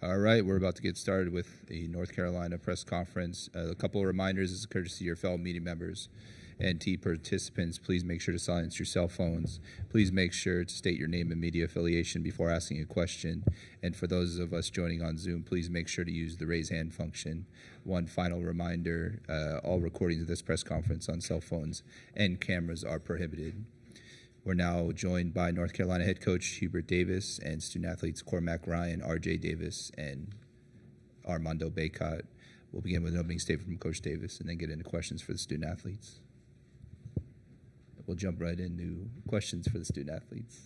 All right, we're about to get started with the North Carolina press conference. A couple of reminders as a courtesy to your fellow meeting members and NT participants. Please make sure to silence your cell phones. Please make sure to state your name and media affiliation before asking a question. And for those of us joining on Zoom, please make sure to use the raise hand function. One final reminder, all recordings of this press conference on cell phones and cameras are prohibited. We're now joined by North Carolina head coach Hubert Davis and student athletes Cormac Ryan, RJ Davis, and Armando Baycott. We'll begin with an opening statement from Coach Davis and then get into questions for the student athletes. We'll jump right into questions for the student athletes.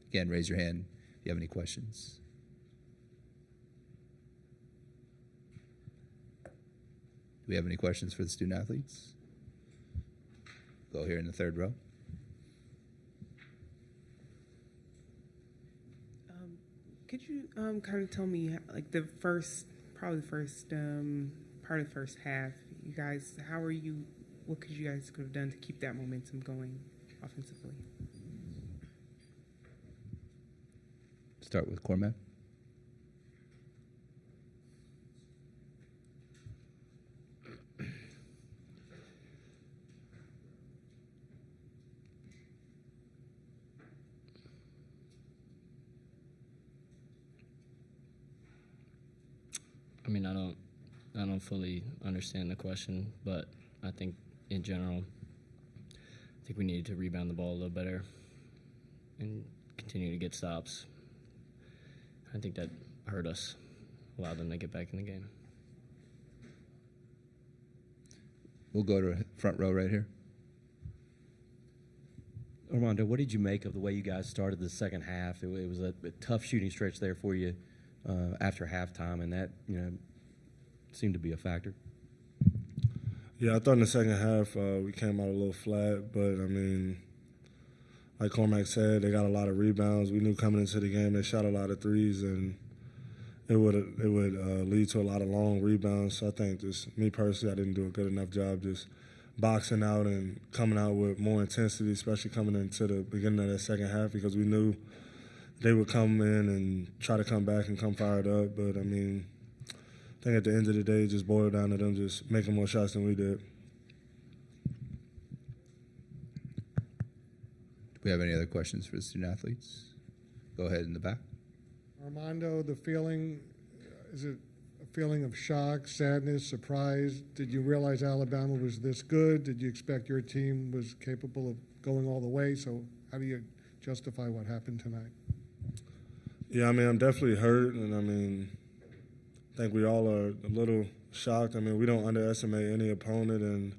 Again, raise your hand if you have any questions. Do we have any questions for the student athletes? Go here in the third row. Could you kind of tell me, like the first part of the first half, you guys, what could you guys could have done to keep that momentum going offensively? Start with Cormac. I mean, I don't fully understand the question, but I think in general, I think we needed to rebound the ball a little better and continue to get stops. I think that hurt us, allowed them to get back in the game. We'll go to front row right here. Armando, what did you make of the way you guys started the second half? It was a tough shooting stretch there for you after halftime, and that seemed to be a factor. Yeah, I thought in the second half we came out a little flat, but I mean, like Cormac said, they got a lot of rebounds. We knew coming into the game they shot a lot of threes, and it would lead to a lot of long rebounds. So I think just me personally, I didn't do a good enough job just boxing out and coming out with more intensity, especially coming into the beginning of that second half, because we knew they would come in and try to come back and come fired up. But, I mean, I think at the end of the day, it just boiled down to them just making more shots than we did. Do we have any other questions for the student athletes? Go ahead in the back. Armando, the feeling, is it a feeling of shock, sadness, surprise? Did you realize Alabama was this good? Did you expect your team was capable of going all the way? So how do you justify what happened tonight? Yeah, I mean, I'm definitely hurt, and I mean, I think we all are a little shocked. I mean, we don't underestimate any opponent, and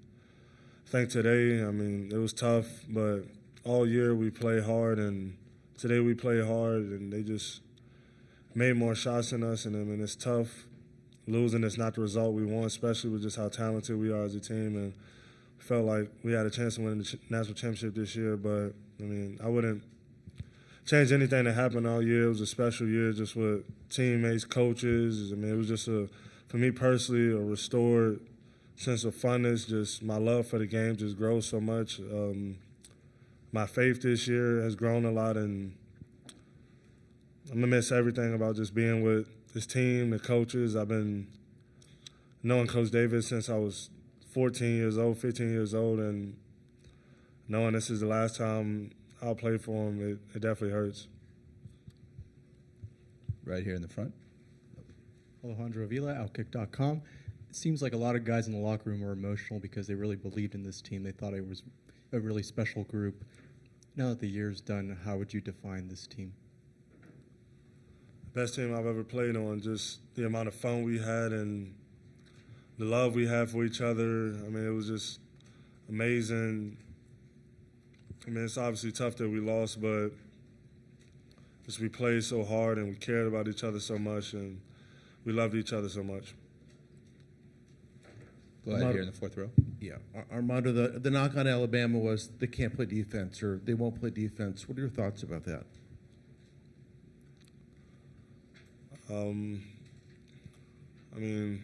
I think today, I mean, it was tough, but all year we play hard, and today we play hard, and they just made more shots than us, and I mean, it's tough. Losing is not the result we want, especially with just how talented we are as a team, and felt like we had a chance to win the national championship this year, but, I mean, I wouldn't change anything that happened all year. It was a special year just with teammates, coaches. I mean, it was just, for me personally, a restored sense of funness. Just my love for the game just grows so much. My faith this year has grown a lot, and I'm going to miss everything about just being with this team, the coaches. I've been knowing Coach Davis since I was 14 years old, 15 years old, and knowing this is the last time I'll play for him, it definitely hurts. Right here in the front. Alejandro Avila, Outkick.com. It seems like a lot of guys in the locker room are emotional because they really believed in this team. They thought it was a really special group. Now that the year's done, how would you define this team? Best team I've ever played on, just the amount of fun we had and the love we had for each other. I mean, it was just amazing. I mean, it's obviously tough that we lost, but just we played so hard and we cared about each other so much and we loved each other so much. Go ahead here in the fourth row. Yeah, Armando, the knock on Alabama was they can't play defense or they won't play defense. What are your thoughts about that? I mean,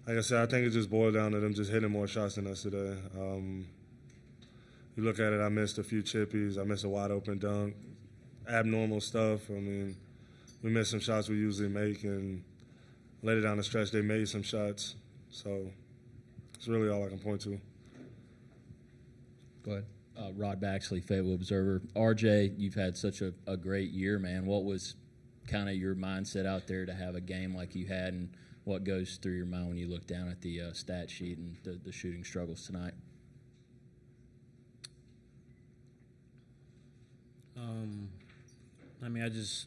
like I said, I think it just boiled down to them just hitting more shots than us today. You look at it, I missed a few chippies. I missed a wide-open dunk. abnormal stuff. I mean, we missed some shots we usually make, and later down the stretch, they made some shots. So it's really all I can point to. Go ahead. Rod Baxley, Fayetteville Observer. RJ, you've had such a great year, man. What was kind of your mindset out there to have a game like you had, and what goes through your mind when you look down at the stat sheet and the shooting struggles tonight? I mean, I just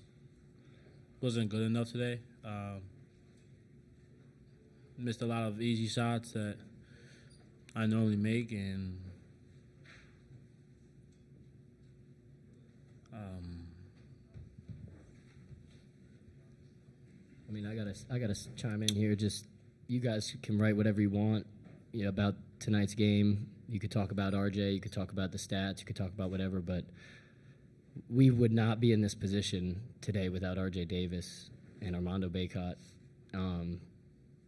wasn't good enough today. Missed a lot of easy shots that I normally make, and I mean, I gotta chime in here. Just you guys can write whatever you want, about tonight's game. You could talk about RJ, you could talk about the stats, you could talk about whatever, but we would not be in this position today without RJ Davis and Armando Bacot.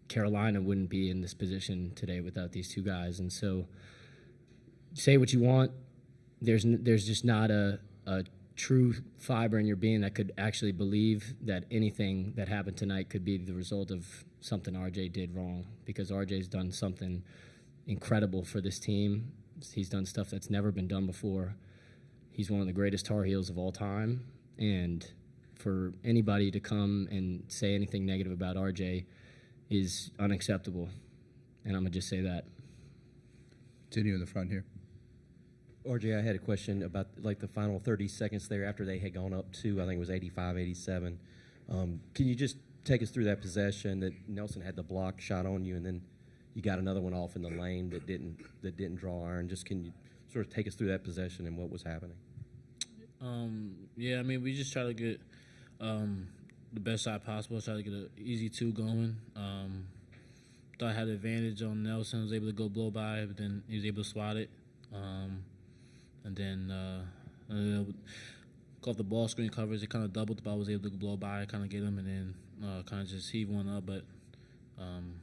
Carolina wouldn't be in this position today without these two guys. And so, say what you want. There's just not a true fiber in your being that could actually believe that anything that happened tonight could be the result of something RJ did wrong, because RJ's done something incredible for this team. He's done stuff that's never been done before. He's one of the greatest Tar Heels of all time, and for anybody to come and say anything negative about RJ is unacceptable, and I'm going to just say that. Continue in the front here. RJ, I had a question about like the final 30 seconds there after they had gone up to, I think it was 85-87. Can you just take us through that possession that Nelson had the block shot on you, and then you got another one off in the lane that didn't draw iron? Just can you sort of take us through that possession and what was happening? Yeah, I mean, we just try to get the best shot possible, try to get an easy two going. Thought I had an advantage on Nelson, was able to go blow by, but then he was able to swat it. And then off the ball screen coverage, it kind of doubled, but I was able to blow by, kind of get him, and then kind of just heave one up, but kind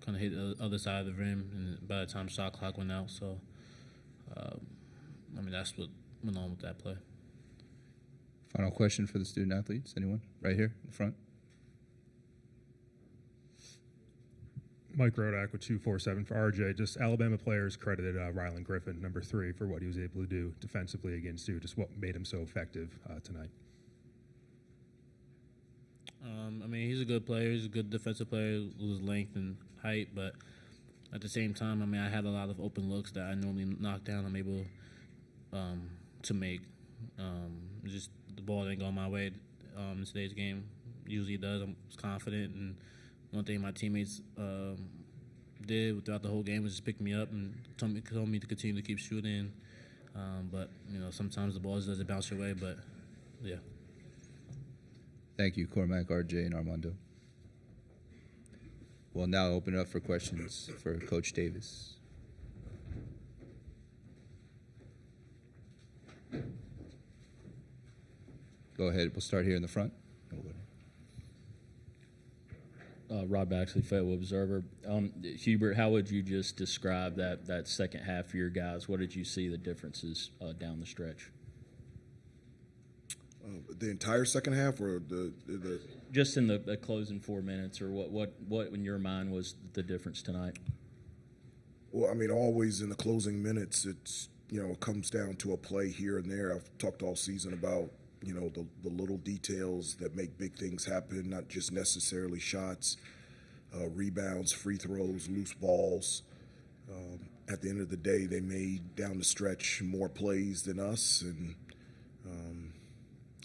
of hit the other side of the rim, and by the time shot clock went out. So, I mean, that's what went on with that play. Final question for the student athletes. Anyone? Right here in the front. Mike Rodak with 247 for RJ. Just Alabama players credited Rylan Griffin, number 3, for what he was able to do defensively against you. Just what made him so effective tonight. I mean, he's a good player. He's a good defensive player with his length and height, but at the same time, I mean, I had a lot of open looks that I normally knock down. I'm able to make. Just the ball didn't go my way in today's game. Usually it does. I was confident, and one thing my teammates did throughout the whole game was just pick me up and told me to continue to keep shooting. But, sometimes the ball just doesn't bounce your way, but, yeah. Thank you, Cormac, RJ, and Armando. We'll now open it up for questions for Coach Davis. Go ahead. We'll start here in the front. Rod Baxley, Fayetteville Observer. Hubert, how would you just describe that second half for your guys? What did you see the differences down the stretch? The entire second half, or the just in the closing 4 minutes, or what in your mind was the difference tonight? Well, I mean, always in the closing minutes, it's it comes down to a play here and there. I've talked all season about the little details that make big things happen, not just necessarily shots, rebounds, free throws, loose balls. At the end of the day, they made down the stretch more plays than us, and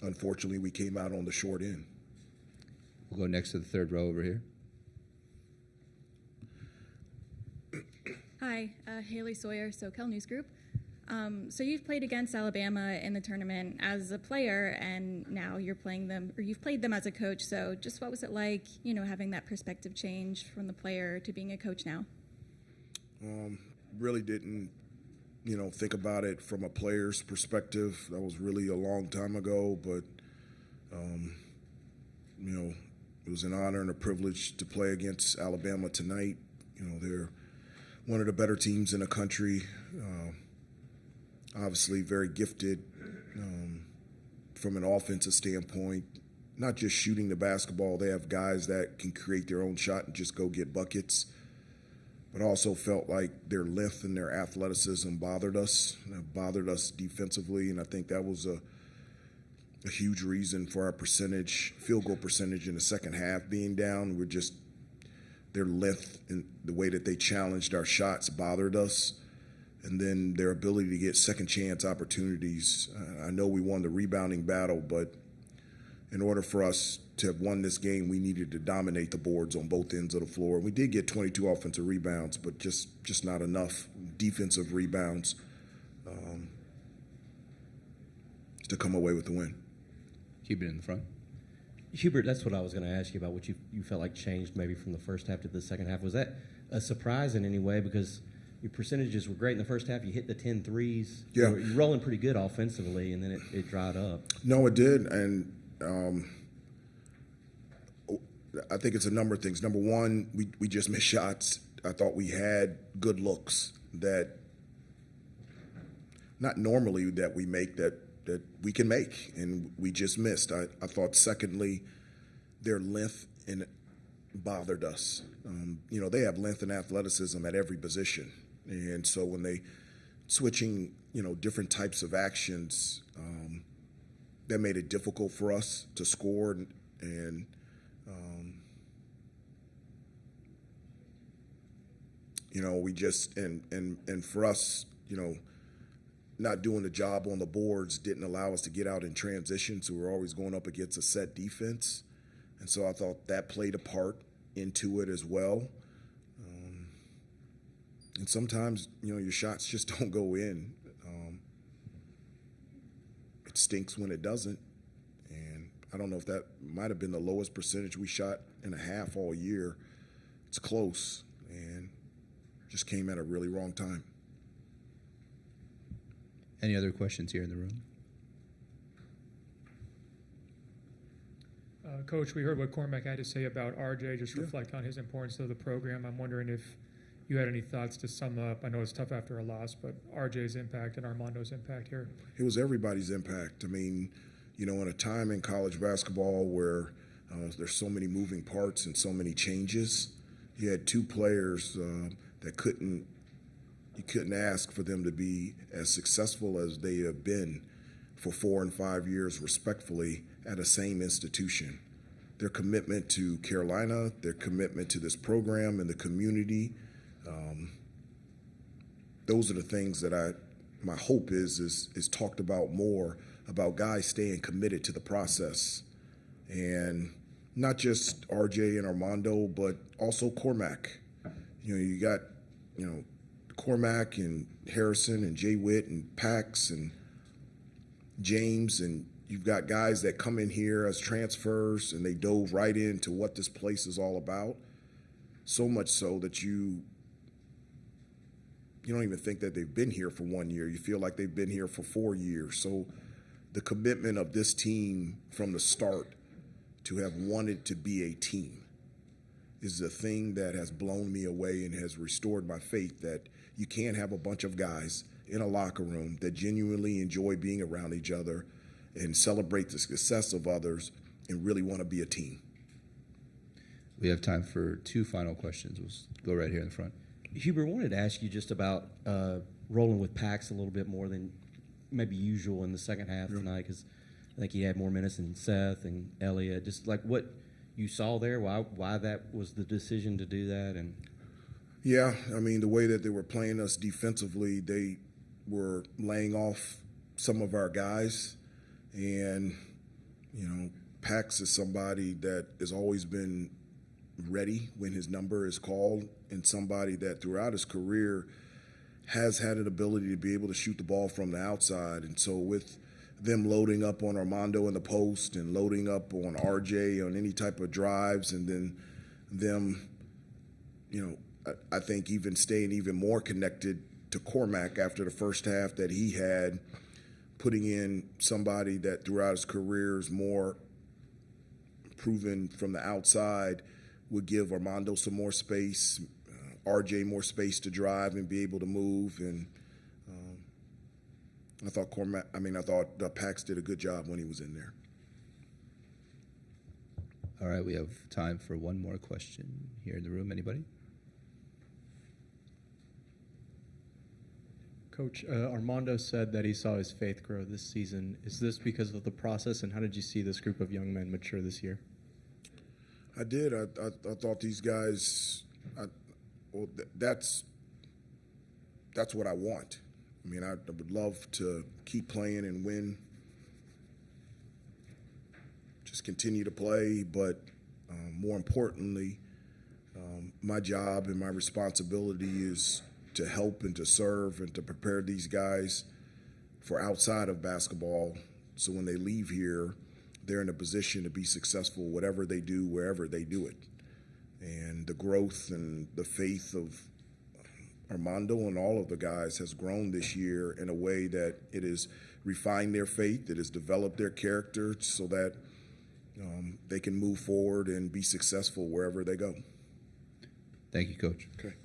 unfortunately, we came out on the short end. We'll go next to the third row over here. Hi, Haley Sawyer, SoCal News Group. So you've played against Alabama in the tournament as a player, and now you're playing them, or you've played them as a coach. So just what was it like, having that perspective change from the player to being a coach now? Really didn't, think about it from a player's perspective. That was really a long time ago, but, it was an honor and a privilege to play against Alabama tonight. They're one of the better teams in the country. Obviously very gifted, from an offensive standpoint, not just shooting the basketball. They have guys that can create their own shot and just go get buckets. But also felt like their length and their athleticism bothered us defensively, and I think that was a huge reason for our field goal percentage in the second half being down. Their length and the way that they challenged our shots bothered us, and then their ability to get second chance opportunities. I know we won the rebounding battle, but in order for us to have won this game, we needed to dominate the boards on both ends of the floor. We did get 22 offensive rebounds, but just not enough defensive rebounds to come away with the win. Keep it in the front. Hubert, that's what I was going to ask you about, what you felt like changed maybe from the first half to the second half. Was that a surprise in any way? Because your percentages were great in the first half. You hit the 10 threes. Yeah. You're rolling pretty good offensively, and then it dried up. No, it did, and I think it's a number of things. Number one, we just missed shots. I thought we had good looks that not normally that we make that we can make, and we just missed. I thought, secondly, their length and bothered us. They have length and athleticism at every position, and so when they switching, different types of actions, that made it difficult for us to score, and we just and for us, not doing the job on the boards didn't allow us to get out in transition, so we were always going up against a set defense, and so I thought that played a part into it as well. And sometimes, your shots just don't go in. It stinks when it doesn't, and I don't know if that might have been the lowest percentage we shot in a half all year. It's close, and just came at a really wrong time. Any other questions here in the room? Coach, we heard what Cormac had to say about RJ, just reflect on his importance to the program. I'm wondering if you had any thoughts to sum up. I know it's tough after a loss, but RJ's impact and Armando's impact here. It was everybody's impact. I mean, in a time in college basketball where there's so many moving parts and so many changes, you had two players that you couldn't ask for them to be as successful as they have been for 4 and 5 years, respectfully, at the same institution. Their commitment to Carolina, their commitment to this program and the community, those are the things that my hope is talked about more, about guys staying committed to the process. And not just RJ and Armando, but also Cormac. You got, Cormac and Harrison and Jay Witt and Pax and James, and you've got guys that come in here as transfers and they dove right into what this place is all about, so much so that you don't even think that they've been here for 1 year. You feel like they've been here for 4 years. So the commitment of this team from the start to have wanted to be a team is the thing that has blown me away and has restored my faith that you can't have a bunch of guys in a locker room that genuinely enjoy being around each other and celebrate the success of others and really want to be a team. We have time for 2 final questions. We'll go right here in the front. Hubert, I wanted to ask you just about rolling with Pax a little bit more than maybe usual in the second half tonight, because I think he had more minutes than Seth and Elliott. Just like what you saw there, why that was the decision to do that? And yeah, I mean, the way that they were playing us defensively, they were laying off some of our guys, and Pax is somebody that has always been ready when his number is called, and somebody that throughout his career has had an ability to be able to shoot the ball from the outside. And so with them loading up on Armando in the post and loading up on RJ on any type of drives, and then them, I think even staying even more connected to Cormac after the first half that he had, putting in somebody that throughout his career is more proven from the outside, would give Armando some more space, RJ more space to drive and be able to move. And I thought Pax did a good job when he was in there. All right, we have time for one more question here in the room. Anybody? Coach, Armando said that he saw his faith grow this season. Is this because of the process, and how did you see this group of young men mature this year? I did. I thought these guys. That's what I want. I mean, I would love to keep playing and win. Just continue to play, but more importantly, my job and my responsibility is to help and to serve and to prepare these guys for outside of basketball. So when they leave here, they're in a position to be successful, whatever they do, wherever they do it. And the growth and the faith of Armando and all of the guys has grown this year in a way that it has refined their faith, it has developed their character so that they can move forward and be successful wherever they go. Thank you, Coach. Okay.